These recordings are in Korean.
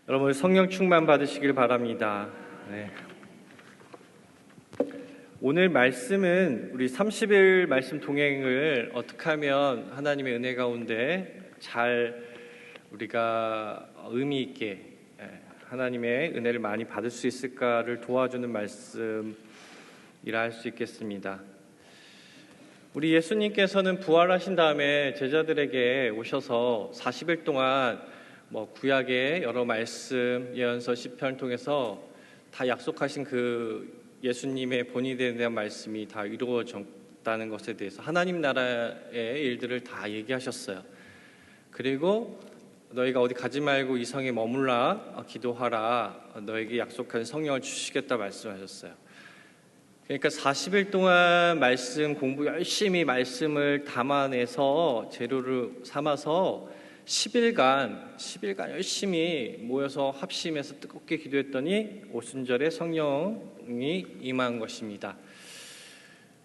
여러분 성령 충만 받으시길 바랍니다. 네. 오늘 말씀은 우리 30일 말씀 동행을 어떻게 하면 하나님의 은혜 가운데 잘 우리가 의미 있게 하나님의 은혜를 많이 받을 수 있을까를 도와주는 말씀이라 할 수 있겠습니다. 우리 예수님께서는 부활하신 다음에 제자들에게 오셔서 40일 동안 구약의 여러 말씀, 예언서, 시편을 통해서 다 약속하신 그 예수님의 본인에 대한 말씀이 다 이루어졌다는 것에 대해서 하나님 나라의 일들을 다 얘기하셨어요. 그리고 너희가 어디 가지 말고 이 성에 머물라 기도하라, 너에게 약속한 성령을 주시겠다 말씀하셨어요. 그러니까 40일 동안 말씀 공부 열심히 말씀을 담아내서 재료를 삼아서 10일간 열심히 모여서 합심해서 뜨겁게 기도했더니 오순절에 성령이 임한 것입니다.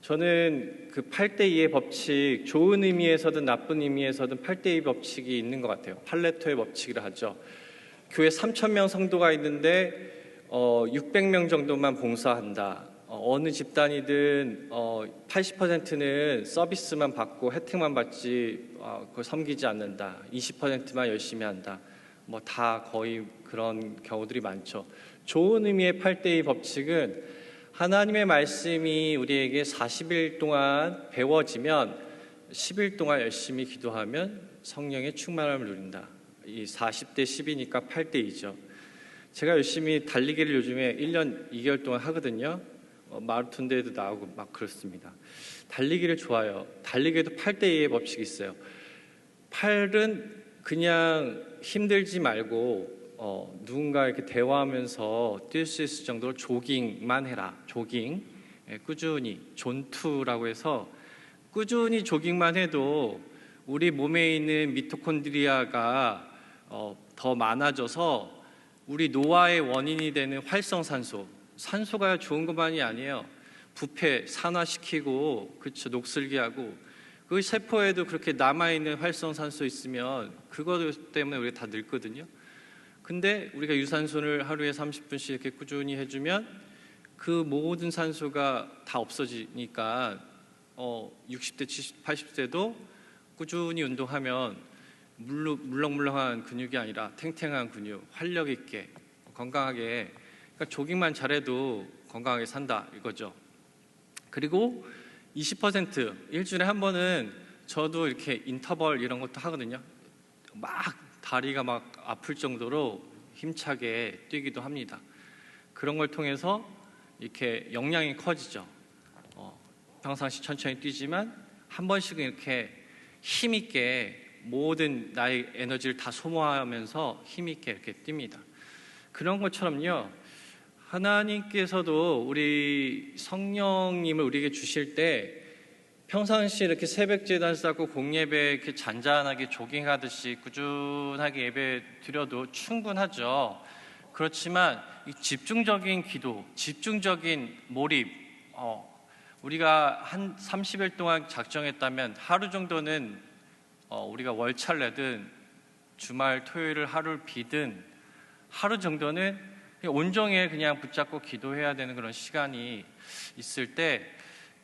저는 그 8대2의 법칙, 좋은 의미에서든 나쁜 의미에서든 8대2 법칙이 있는 것 같아요. 팔레토의 법칙이라 하죠. 교회 3,000명 성도가 있는데 600명 정도만 봉사한다. 어느 집단이든 80%는 서비스만 받고 혜택만 받지 그걸 섬기지 않는다. 20%만 열심히 한다. 다 거의 그런 경우들이 많죠. 좋은 의미의 8대2 법칙은 하나님의 말씀이 우리에게 40일 동안 배워지면 10일 동안 열심히 기도하면 성령의 충만함을 누린다. 이 40대 10이니까 8대2죠. 제가 열심히 달리기를 요즘에 1년 2개월 동안 하거든요. 마라톤 대회도 나오고 막 그렇습니다. 달리기를 좋아해요. 달리기에도 8대2의 법칙이 있어요. 8은 그냥 힘들지 말고 누군가 이렇게 대화하면서 뛸 수 있을 정도로 조깅만 해라. 조깅, 꾸준히 존투라고 해서 꾸준히 조깅만 해도 우리 몸에 있는 미토콘드리아가 더 많아져서 우리 노화의 원인이 되는 활성산소, 산소가 좋은 것만이 아니에요. 부패, 산화시키고, 그렇죠, 녹슬기하고, 그 세포에도 그렇게 남아있는 활성산소 있으면 그것 때문에 우리가 다 늙거든요. 근데 우리가 유산소를 하루에 30분씩 이렇게 꾸준히 해주면 그 모든 산소가 다 없어지니까 60대, 70, 80대도 꾸준히 운동하면 물렁물렁한 근육이 아니라 탱탱한 근육, 활력 있게, 건강하게, 그러니까 조깅만 잘해도 건강하게 산다 이거죠. 그리고 20% 일주일에 한 번은 저도 이렇게 인터벌 이런 것도 하거든요. 막 다리가 막 아플 정도로 힘차게 뛰기도 합니다. 그런 걸 통해서 이렇게 역량이 커지죠. 평상시 천천히 뛰지만 한 번씩은 이렇게 힘있게 모든 나의 에너지를 다 소모하면서 힘있게 이렇게 뜁니다. 그런 것처럼요, 하나님께서도 우리 성령님을 우리에게 주실 때 평상시 이렇게 새벽 제단 쌓고 공예배 이렇게 잔잔하게 조깅하듯이 꾸준하게 예배 드려도 충분하죠. 그렇지만 이 집중적인 기도, 집중적인 몰입, 우리가 한 30일 동안 작정했다면 하루 정도는 우리가 월차를 내든 주말 토요일을 하루를 비든 하루 정도는 온종일 그냥 붙잡고 기도해야 되는 그런 시간이 있을 때,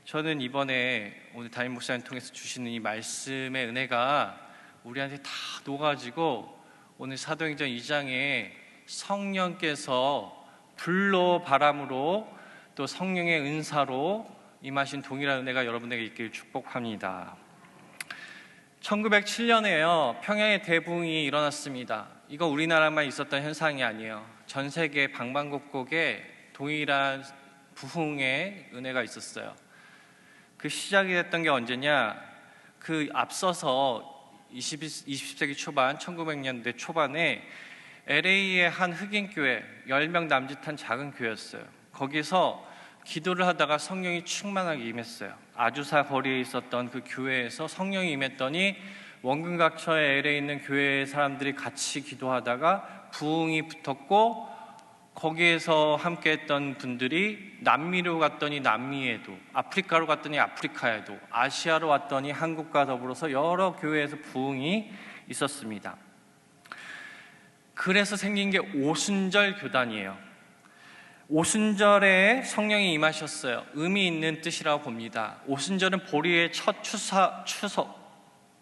저는 이번에 오늘 담임 목사님 통해서 주시는 이 말씀의 은혜가 우리한테 다 녹아지고 오늘 사도행전 2장에 성령께서 불로 바람으로 또 성령의 은사로 임하신 동일한 은혜가 여러분에게 있기를 축복합니다. 1907년에요 평양의 대붕이 일어났습니다. 이거 우리나라만 있었던 현상이 아니에요. 전 세계 방방곡곡에 동일한 부흥의 은혜가 있었어요. 그 시작이 됐던 게 언제냐? 그 앞서서 20세기 초반, 1900년대 초반에 LA의 한 흑인 교회, 10명 남짓한 작은 교회였어요. 거기서 기도를 하다가 성령이 충만하게 임했어요. 아주사 거리에 있었던 그 교회에서 성령이 임했더니 원근각처에 LA에 있는 교회 사람들이 같이 기도하다가 부흥이 붙었고, 거기에서 함께 했던 분들이 남미로 갔더니 남미에도, 아프리카로 갔더니 아프리카에도, 아시아로 왔더니 한국과 더불어서 여러 교회에서 부흥이 있었습니다. 그래서 생긴 게 오순절 교단이에요. 오순절에 성령이 임하셨어요. 의미 있는 뜻이라고 봅니다. 오순절은 보리의 첫 추석,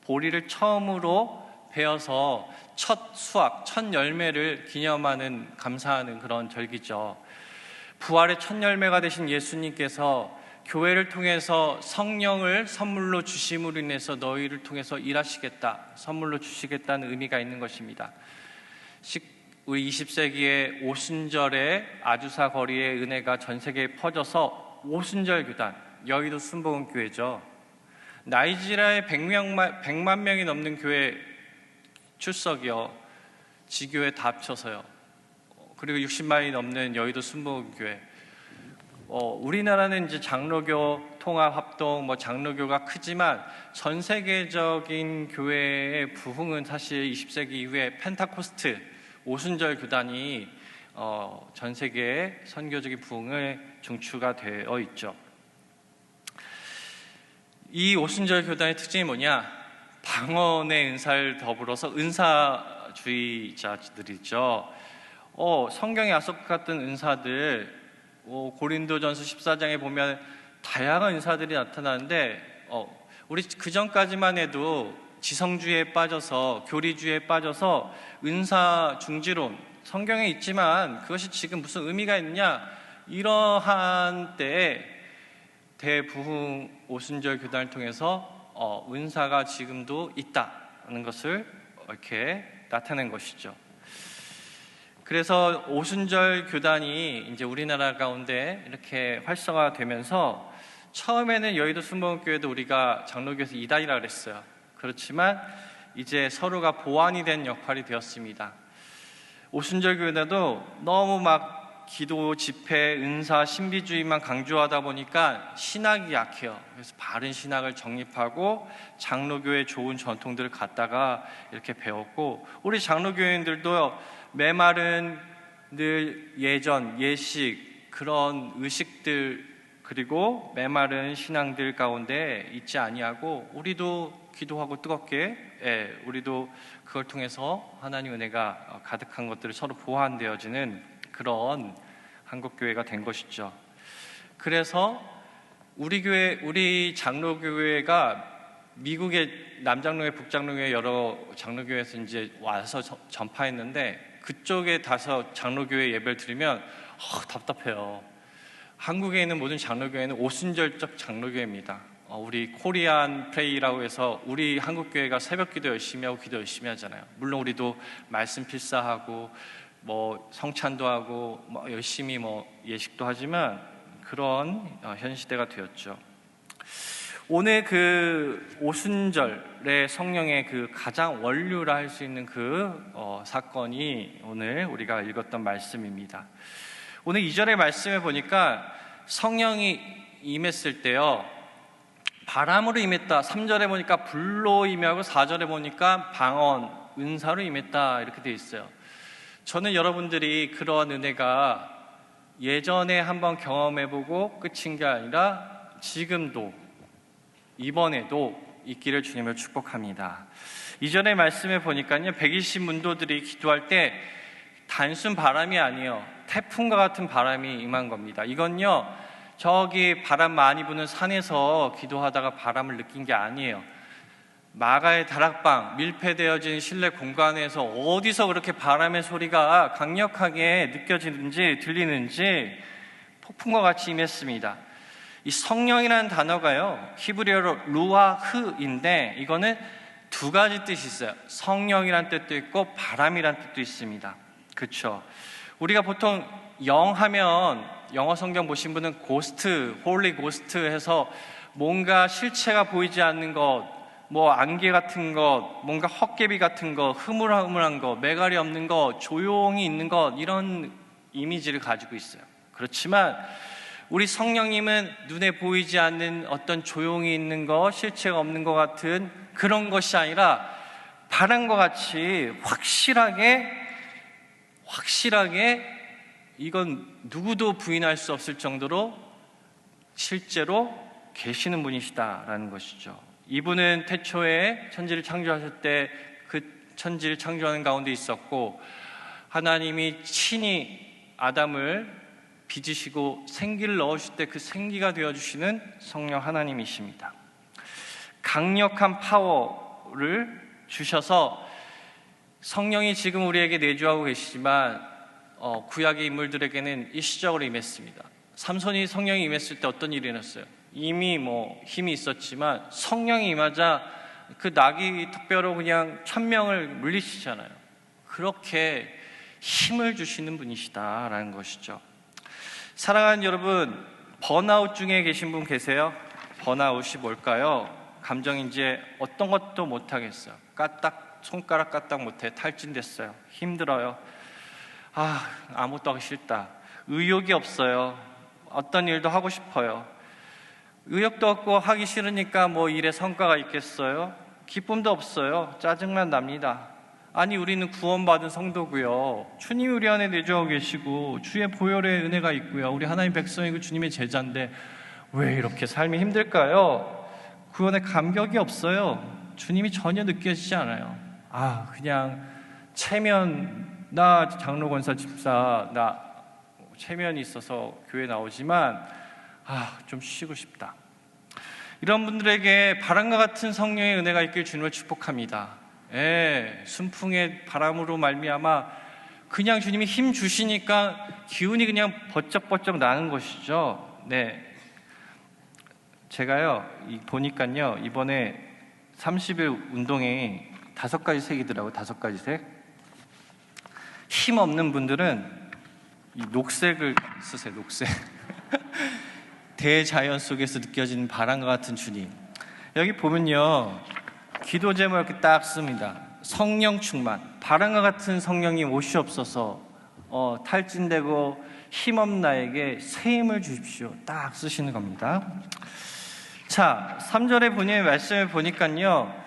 보리를 처음으로 베어서 첫 수확, 첫 열매를 기념하는, 감사하는 그런 절기죠. 부활의 첫 열매가 되신 예수님께서 교회를 통해서 성령을 선물로 주심으로 인해서 너희를 통해서 일하시겠다, 선물로 주시겠다는 의미가 있는 것입니다. 우리 20세기의 오순절에 아주사 거리의 은혜가 전 세계에 퍼져서 오순절 교단, 여의도 순복음교회죠. 나이지리아의 100만 명이 넘는 교회 출석이요, 지교회 다 합쳐서요. 그리고 60만이 넘는 여의도 순복음교회. 우리나라는 이제 장로교 통합합동, 장로교가 크지만 전 세계적인 교회의 부흥은 사실 20세기 이후에 펜타코스트, 오순절 교단이 전 세계의 선교적인 부흥의 중추가 되어 있죠. 이 오순절 교단의 특징이 뭐냐? 방언의 은사를 더불어서 은사주의자들이죠. 성경에 약속같은 은사들, 고린도전서 14장에 보면 다양한 은사들이 나타나는데, 우리 그 전까지만 해도 지성주의에 빠져서, 교리주의에 빠져서 은사 중지론, 성경에 있지만 그것이 지금 무슨 의미가 있느냐, 이러한 때에 대부흥 오순절 교단을 통해서 은사가 지금도 있다는 것을 이렇게 나타낸 것이죠. 그래서 오순절 교단이 이제 우리나라 가운데 이렇게 활성화되면서, 처음에는 여의도 순복음교회도 우리가 장로교에서 이단이라고 그랬어요. 그렇지만 이제 서로가 보완이 된 역할이 되었습니다. 오순절 교회도 너무 기도, 집회, 은사, 신비주의만 강조하다 보니까 신학이 약해요. 그래서 바른 신학을 정립하고 장로교의 좋은 전통들을 갖다가 이렇게 배웠고, 우리 장로교인들도 메마른 늘 예전, 예식, 그런 의식들, 그리고 메마른 신앙들 가운데 있지 아니하고, 우리도 기도하고 뜨겁게, 우리도 그걸 통해서 하나님 은혜가 가득한 것들을 서로 보완되어지는 그런 한국교회가 된 것이죠. 그래서 우리 장로교회가 미국의 남장로회, 북장로회 여러 장로교회에서 이제 와서 전파했는데, 그쪽에 가서 장로교회 예배를 드리면 답답해요. 한국에 있는 모든 장로교회는 오순절적 장로교회입니다. 우리 코리안 프레이라고 해서 우리 한국교회가 새벽기도 열심히 하고 기도 열심히 하잖아요. 물론 우리도 말씀 필사하고 성찬도 하고 열심히 예식도 하지만, 그런 현 시대가 되었죠. 오늘 그 오순절의 성령의 그 가장 원류라 할 수 있는 그 사건이 오늘 우리가 읽었던 말씀입니다. 오늘 2절의 말씀에 보니까 성령이 임했을 때요, 바람으로 임했다. 3절에 보니까 불로 임하고 4절에 보니까 방언, 은사로 임했다, 이렇게 되어 있어요. 저는 여러분들이 그러한 은혜가 예전에 한번 경험해보고 끝인 게 아니라 지금도, 이번에도 있기를 주님을 축복합니다. 이전의 말씀에 보니까요, 120문도들이 기도할 때 단순 바람이 아니에요. 태풍과 같은 바람이 임한 겁니다. 이건요, 저기 바람 많이 부는 산에서 기도하다가 바람을 느낀 게 아니에요. 마가의 다락방, 밀폐되어진 실내 공간에서 어디서 그렇게 바람의 소리가 강력하게 느껴지는지 들리는지 폭풍과 같이 임했습니다. 이 성령이라는 단어가요, 히브리어로 루아흐인데, 이거는 두 가지 뜻이 있어요. 성령이란 뜻도 있고 바람이란 뜻도 있습니다. 그렇죠? 우리가 보통 영 하면, 영어 성경 보신 분은 고스트, 홀리 고스트 해서 뭔가 실체가 보이지 않는 것, 안개 같은 것, 뭔가 헛개비 같은 것, 흐물흐물한 것, 매갈이 없는 것, 조용히 있는 것, 이런 이미지를 가지고 있어요. 그렇지만 우리 성령님은 눈에 보이지 않는 어떤 조용히 있는 것, 실체가 없는 것 같은 그런 것이 아니라 바람과 같이 확실하게 이건 누구도 부인할 수 없을 정도로 실제로 계시는 분이시다라는 것이죠. 이분은 태초에 천지를 창조하실 때 그 천지를 창조하는 가운데 있었고, 하나님이 친히 아담을 빚으시고 생기를 넣으실 때 그 생기가 되어주시는 성령 하나님이십니다. 강력한 파워를 주셔서 성령이 지금 우리에게 내주하고 계시지만 구약의 인물들에게는 일시적으로 임했습니다. 삼손이 성령이 임했을 때 어떤 일이 일어났어요? 이미 힘이 있었지만 성령이 임하자 그 나귀 턱뼈로 그냥 1000명을 물리치잖아요. 그렇게 힘을 주시는 분이시다라는 것이죠. 사랑하는 여러분, 번아웃 중에 계신 분 계세요? 번아웃이 뭘까요? 감정인지 어떤 것도 못하겠어요. 손가락 까딱 못해. 탈진됐어요. 힘들어요. 아무것도 하기 싫다. 의욕이 없어요. 어떤 일도 하고 싶어요. 의욕도 없고 하기 싫으니까 일에 성과가 있겠어요? 기쁨도 없어요. 짜증만 납니다. 아니, 우리는 구원받은 성도고요. 주님이 우리 안에 내주하고 계시고 주의 보혈의 은혜가 있고요. 우리 하나님 백성이고 주님의 제자인데 왜 이렇게 삶이 힘들까요? 구원의 감격이 없어요. 주님이 전혀 느껴지지 않아요. 그냥 나 장로 권사 집사 나 체면이 있어서 교회 나오지만 좀 쉬고 싶다. 이런 분들에게 바람과 같은 성령의 은혜가 있길 주님을 축복합니다. 순풍의 바람으로 말미암아 그냥 주님이 힘 주시니까 기운이 그냥 버쩍버쩍 나는 것이죠. 제가요 보니까요 이번에 30일 운동에 5가지 색이더라고요. 5가지 색. 힘 없는 분들은 이 녹색을 쓰세요. 녹색. 대자연 속에서 느껴지는 바람과 같은 주님. 여기 보면요 기도 제목 이렇게 딱 씁니다. 성령 충만. 바람과 같은 성령이 오시옵소서. 탈진되고 힘없는 나에게 새 힘을 주십시오. 딱 쓰시는 겁니다. 자, 3절에 말씀을 보니까요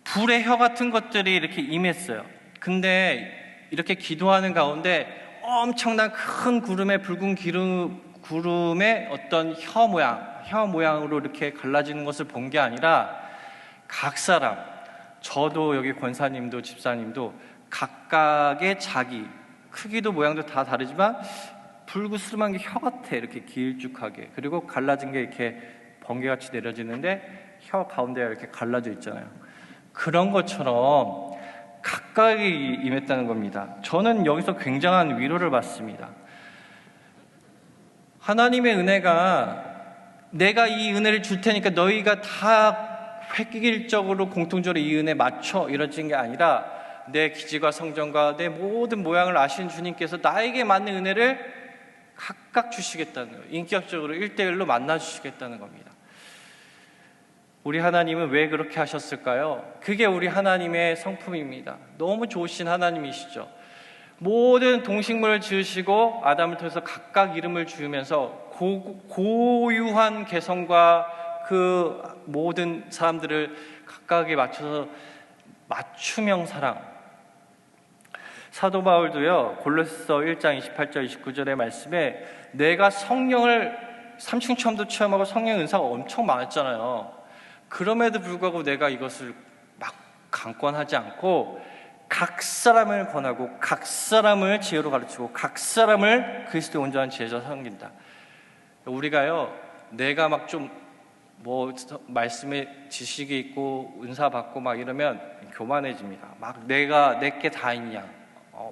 불의 혀 같은 것들이 이렇게 임했어요. 근데 이렇게 기도하는 가운데 엄청난 큰 구름의 붉은 구름의 어떤 혀 모양으로 이렇게 갈라지는 것을 본 게 아니라 각 사람, 저도 여기 권사님도 집사님도 각각의 자기 크기도 모양도 다 다르지만 불그스름한 게 혀 같아. 이렇게 길쭉하게. 그리고 갈라진 게 이렇게 번개같이 내려지는데 혀 가운데가 이렇게 갈라져 있잖아요. 그런 것처럼 각각이 임했다는 겁니다. 저는 여기서 굉장한 위로를 받습니다. 하나님의 은혜가 내가 이 은혜를 줄 테니까 너희가 다 획일적으로 공통적으로 이 은혜 맞춰 이러진 게 아니라 내 기질과 성정과 내 모든 모양을 아시는 주님께서 나에게 맞는 은혜를 각각 주시겠다는 거예요. 인격적으로 1대1로 만나주시겠다는 겁니다. 우리 하나님은 왜 그렇게 하셨을까요? 그게 우리 하나님의 성품입니다. 너무 좋으신 하나님이시죠. 모든 동식물을 지으시고 아담을 통해서 각각 이름을 지으면서 고유한 개성과 그 모든 사람들을 각각에 맞춰서 맞춤형 사랑. 사도 바울도요 골로새서 1장 28절 29절의 말씀에 내가 성령을 삼층처럼도 체험하고 성령의 은사가 엄청 많았잖아요. 그럼에도 불구하고 내가 이것을 막 강권하지 않고 각 사람을 권하고 각 사람을 지혜로 가르치고 각 사람을 그리스도의 온전한 제자 섬긴다. 우리가요 내가 막 좀 말씀에 지식이 있고 은사 받고 막 이러면 교만해집니다. 막 내게 다 있냐,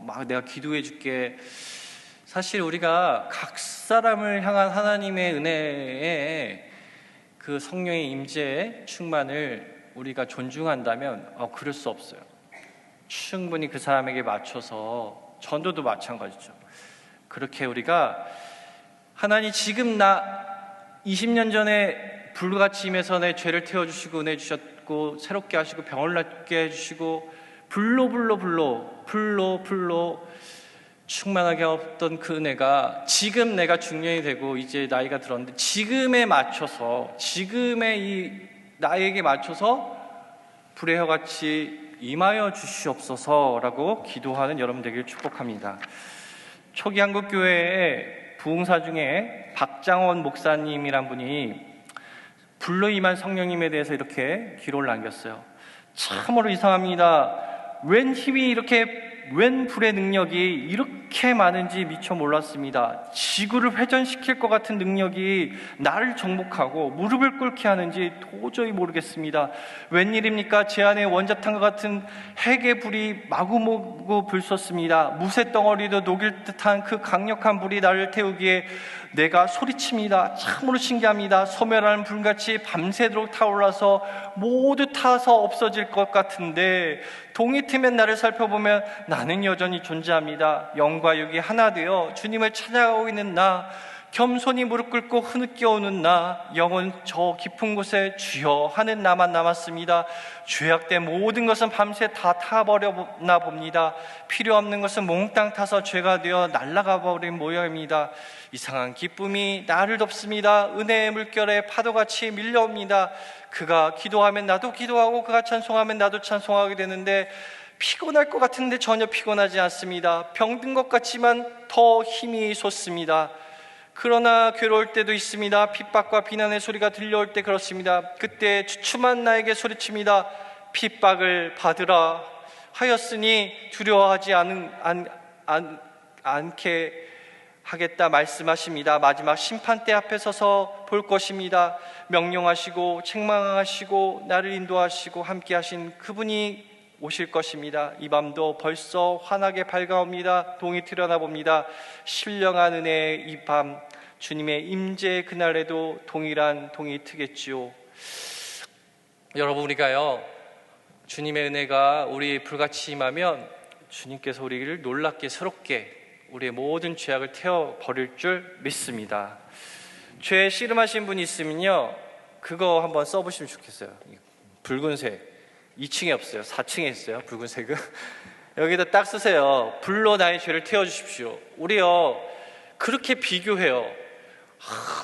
막 내가 기도해 줄게. 사실 우리가 각 사람을 향한 하나님의 은혜에 그 성령의 임재의 충만을 우리가 존중한다면 그럴 수 없어요. 충분히 그 사람에게 맞춰서 전도도 마찬가지죠. 그렇게 우리가 하나님 지금 나 20년 전에 불같이 임해서 내 죄를 태워주시고 은혜 주셨고 새롭게 하시고 병을 낫게 해주시고 불로 충만하게 없던 그 은혜가 지금 내가 중년이 되고 이제 나이가 들었는데 지금에 맞춰서 지금의 이 나에게 맞춰서 불의 혀같이 임하여 주시옵소서라고 기도하는 여러분 되기를 축복합니다. 초기 한국교회의 부흥사 중에 박장원 목사님이란 분이 불로 임한 성령님에 대해서 이렇게 기록을 남겼어요. 참으로 이상합니다. 웬 힘이 이렇게 웬 불의 능력이 이렇게 많은지 미처 몰랐습니다. 지구를 회전시킬 것 같은 능력이 나를 정복하고 무릎을 꿇게 하는지 도저히 모르겠습니다. 웬일입니까? 제 안에 원자탄과 같은 핵의 불이 마구마구 불솟습니다. 무쇠 덩어리도 녹일 듯한 그 강력한 불이 나를 태우기에 내가 소리칩니다. 참으로 신기합니다. 소멸하는 불같이 밤새도록 타올라서 모두 타서 없어질 것 같은데 동이 트면 나를 살펴보면 나는 여전히 존재합니다. 영과 육이 하나 되어 주님을 찾아가고 있는 나, 겸손히 무릎 꿇고 흐느껴 오는 나, 영은 저 깊은 곳에 주여 하는 나만 남았습니다. 죄악된 모든 것은 밤새 다 타버렸나 봅니다. 필요 없는 것은 몽땅 타서 죄가 되어 날아가 버린 모양입니다. 이상한 기쁨이 나를 덮습니다. 은혜의 물결에 파도같이 밀려옵니다. 그가 기도하면 나도 기도하고 그가 찬송하면 나도 찬송하게 되는데 피곤할 것 같은데 전혀 피곤하지 않습니다. 병든 것 같지만 더 힘이 솟습니다. 그러나 괴로울 때도 있습니다. 핍박과 비난의 소리가 들려올 때 그렇습니다. 그때 주춤한 나에게 소리칩니다. 핍박을 받으라 하였으니 두려워하지 않게 하겠다 말씀하십니다. 마지막 심판대 앞에 서서 볼 것입니다. 명령하시고 책망하시고 나를 인도하시고 함께 하신 그분이 오실 것입니다. 이 밤도 벌써 환하게 밝아옵니다. 동이 트려나 봅니다. 신령한 은혜의 이 밤, 주님의 임재 그날에도 동일한 동이 트겠지요. 여러분, 우리가요 주님의 은혜가 우리 불같이 임하면 주님께서 우리를 놀랍게 새롭게 우리의 모든 죄악을 태워버릴 줄 믿습니다. 죄에 씨름하신 분이 있으면요 그거 한번 써보시면 좋겠어요. 붉은색 2층에 없어요. 4층에 있어요. 붉은색은 여기다 딱 쓰세요. 불로 나의 죄를 태워주십시오. 우리요 그렇게 비교해요.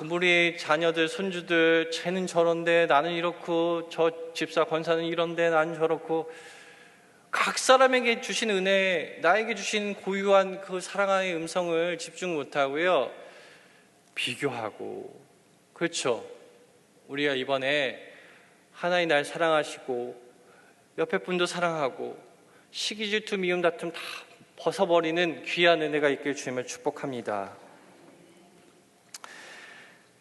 우리 자녀들 손주들 쟤는 저런데 나는 이렇고 저 집사 권사는 이런데 나는 저렇고 각 사람에게 주신 은혜, 나에게 주신 고유한 그 사랑의 음성을 집중 못하고요 비교하고. 그렇죠. 우리가 이번에 하나님 날 사랑하시고 옆에 분도 사랑하고 시기 질투 미움 다툼 다 벗어버리는 귀한 은혜가 있길 주님을 축복합니다.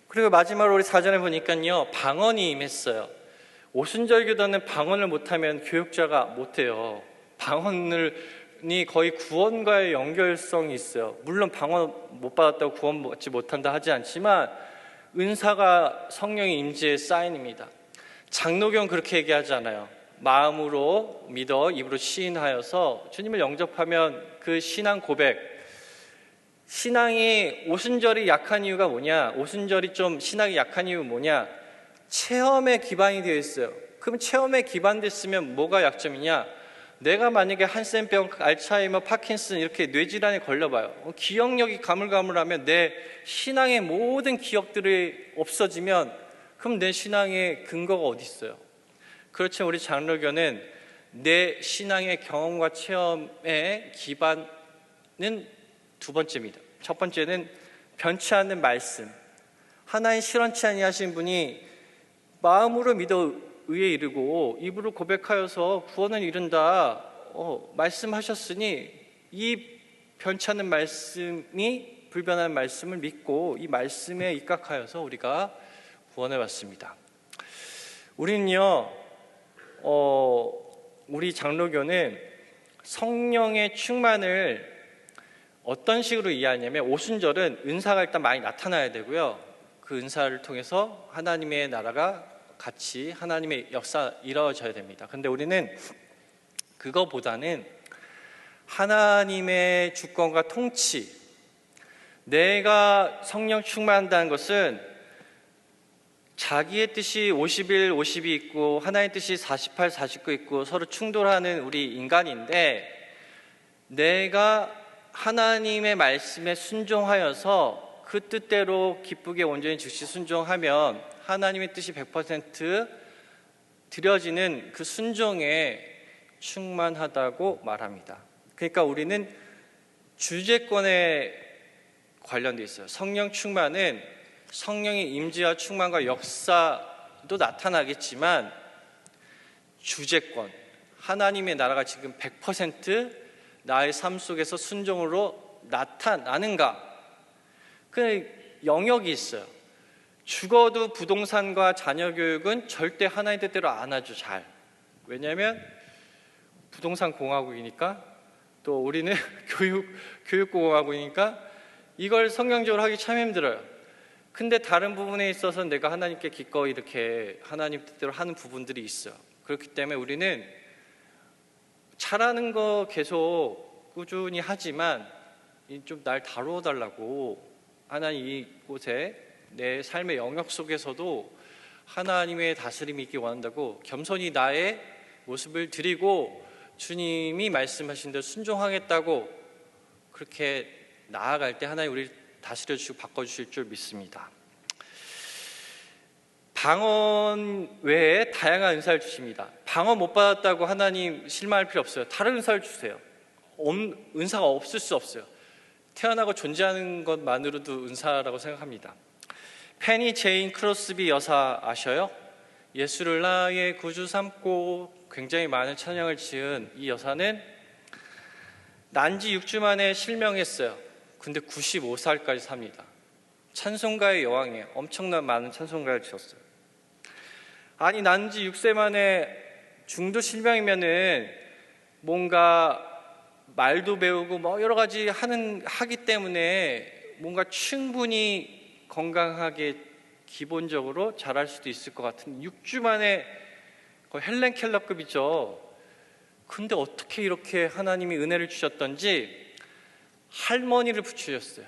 그리고 마지막으로 우리 사전에 보니까요 방언이 임했어요. 오순절 교단은 방언을 못하면 교육자가 못해요. 방언이 거의 구원과의 연결성이 있어요. 물론 방언 못 받았다고 구원 받지 못한다 하지 않지만 은사가 성령의 임재의 사인입니다. 장로교는 그렇게 얘기하잖아요. 마음으로 믿어 입으로 시인하여서 주님을 영접하면 그 신앙 고백. 신앙이 오순절이 약한 이유가 뭐냐? 오순절이 좀 신앙이 약한 이유가 뭐냐? 체험에 기반이 되어 있어요. 그럼 체험에 기반됐으면 뭐가 약점이냐? 내가 만약에 한센병, 알츠하이머, 파킨슨 이렇게 뇌질환에 걸려봐요. 기억력이 가물가물하면 내 신앙의 모든 기억들이 없어지면 그럼 내 신앙의 근거가 어디 있어요? 그렇지만 우리 장로교는 내 신앙의 경험과 체험의 기반은 두 번째입니다. 첫 번째는 변치 않는 말씀. 하나님 실현치 아니하신 분이 마음으로 믿어 의에 이르고 입으로 고백하여서 구원을 이룬다 말씀하셨으니 이 변치 않는 말씀이 불변한 말씀을 믿고 이 말씀에 입각하여서 우리가 구원을 받습니다. 우리는요 우리 장로교는 성령의 충만을 어떤 식으로 이해하냐면 오순절은 은사가 일단 많이 나타나야 되고요 그 은사를 통해서 하나님의 나라가 같이 하나님의 역사 이루어져야 됩니다. 그런데 우리는 그거보다는 하나님의 주권과 통치, 내가 성령 충만한다는 것은 자기의 뜻이 51, 50이 있고 하나님의 뜻이 48, 49 있고 서로 충돌하는 우리 인간인데 내가 하나님의 말씀에 순종하여서 그 뜻대로 기쁘게 온전히 즉시 순종하면 하나님의 뜻이 100% 드려지는 그 순종에 충만하다고 말합니다. 그러니까 우리는 주제권에 관련되어 있어요. 성령 충만은 성령의 임재와 충만과 역사도 나타나겠지만 주제권, 하나님의 나라가 지금 100% 나의 삶 속에서 순종으로 나타나는가? 그 영역이 있어요. 죽어도 부동산과 자녀 교육은 절대 하나님 뜻대로 안 하죠, 잘. 왜냐하면 부동산 공화국이니까, 또 우리는 교육공화국이니까 이걸 성경적으로 하기 참 힘들어요. 근데 다른 부분에 있어서 내가 하나님께 기꺼이 이렇게 하나님 뜻대로 하는 부분들이 있어요. 그렇기 때문에 우리는 잘하는 거 계속 꾸준히 하지만 좀 날 다루어 달라고, 하나님 이곳에 내 삶의 영역 속에서도 하나님의 다스림이 있기 원한다고 겸손히 나의 모습을 드리고 주님이 말씀하신 대로 순종하겠다고 그렇게 나아갈 때 하나님 우리를 다스려 주시고 바꿔주실 줄 믿습니다. 방언 외에 다양한 은사를 주십니다. 방언 못 받았다고 하나님 실망할 필요 없어요. 다른 은사를 주세요. 은사가 없을 수 없어요. 태어나고 존재하는 것만으로도 은사라고 생각합니다. 페니 제인 크로스비 여사 아셔요? 예수를 나의 구주 삼고 굉장히 많은 찬양을 지은 이 여사는 난지 6주 만에 실명했어요. 근데 95살까지 삽니다. 찬송가의 여왕이에요. 엄청난 많은 찬송가를 지었어요. 아니, 난지 6세 만에 중도 실명이면은 뭔가 말도 배우고 뭐 여러 가지 하기 때문에 뭔가 충분히 건강하게 기본적으로 잘할 수도 있을 것 같은 6주 만에 거의 헬렌 켈러급이죠. 근데 어떻게 이렇게 하나님이 은혜를 주셨던지 할머니를 붙이셨어요.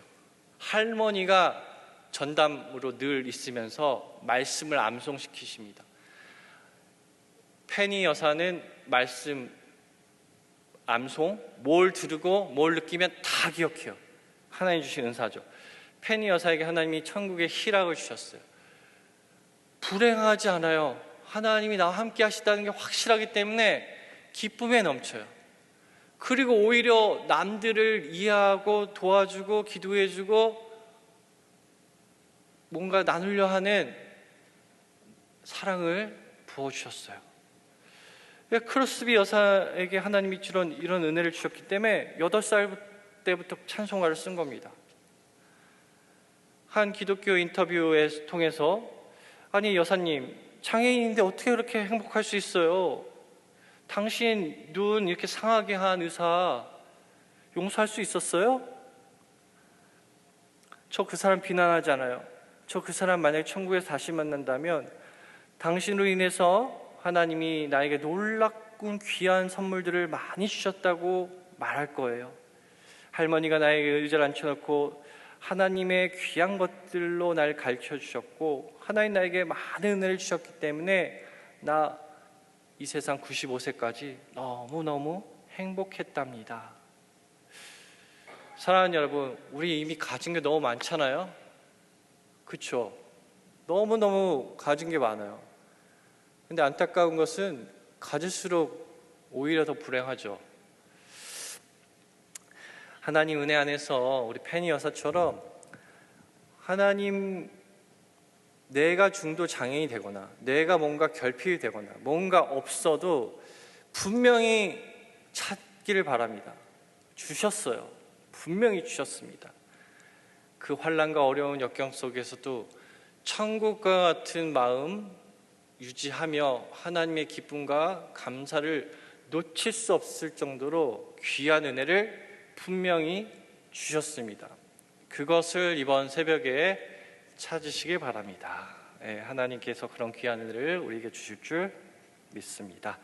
할머니가 전담으로 늘 있으면서 말씀을 암송시키십니다. 페니 여사는 말씀 암송, 뭘 들고 뭘 느끼면 다 기억해요. 하나님 주신 은사죠. 페니 여사에게 하나님이 천국의 희락을 주셨어요. 불행하지 않아요. 하나님이 나와 함께 하시다는 게 확실하기 때문에 기쁨에 넘쳐요. 그리고 오히려 남들을 이해하고 도와주고 기도해주고 뭔가 나누려 하는 사랑을 부어주셨어요. 크로스비 여사에게 하나님이 이런 은혜를 주셨기 때문에 8살 때부터 찬송가를 쓴 겁니다. 한 기독교 인터뷰에 통해서 아니 여사님, 장애인인데 어떻게 그렇게 행복할 수 있어요? 당신 눈 이렇게 상하게 한 의사 용서할 수 있었어요? 저 그 사람 비난하지 않아요. 저 그 사람 만약에 천국에서 다시 만난다면 당신으로 인해서 하나님이 나에게 놀랍군 귀한 선물들을 많이 주셨다고 말할 거예요. 할머니가 나에게 의자를 앉혀놓고 하나님의 귀한 것들로 날 가르쳐 주셨고 하나님 나에게 많은 은혜를 주셨기 때문에 나 이 세상 95세까지 너무너무 행복했답니다. 사랑하는 여러분, 우리 이미 가진 게 너무 많잖아요. 그렇죠? 너무너무 가진 게 많아요. 근데 안타까운 것은 가질수록 오히려 더 불행하죠. 하나님 은혜 안에서 우리 페니 여사처럼 하나님, 내가 중도 장애인이 되거나 내가 뭔가 결핍이 되거나 뭔가 없어도 분명히 찾기를 바랍니다. 주셨어요. 분명히 주셨습니다. 그 환난과 어려운 역경 속에서도 천국과 같은 마음 유지하며 하나님의 기쁨과 감사를 놓칠 수 없을 정도로 귀한 은혜를 분명히 주셨습니다. 그것을 이번 새벽에 찾으시길 바랍니다. 하나님께서 그런 귀한 은혜를 우리에게 주실 줄 믿습니다.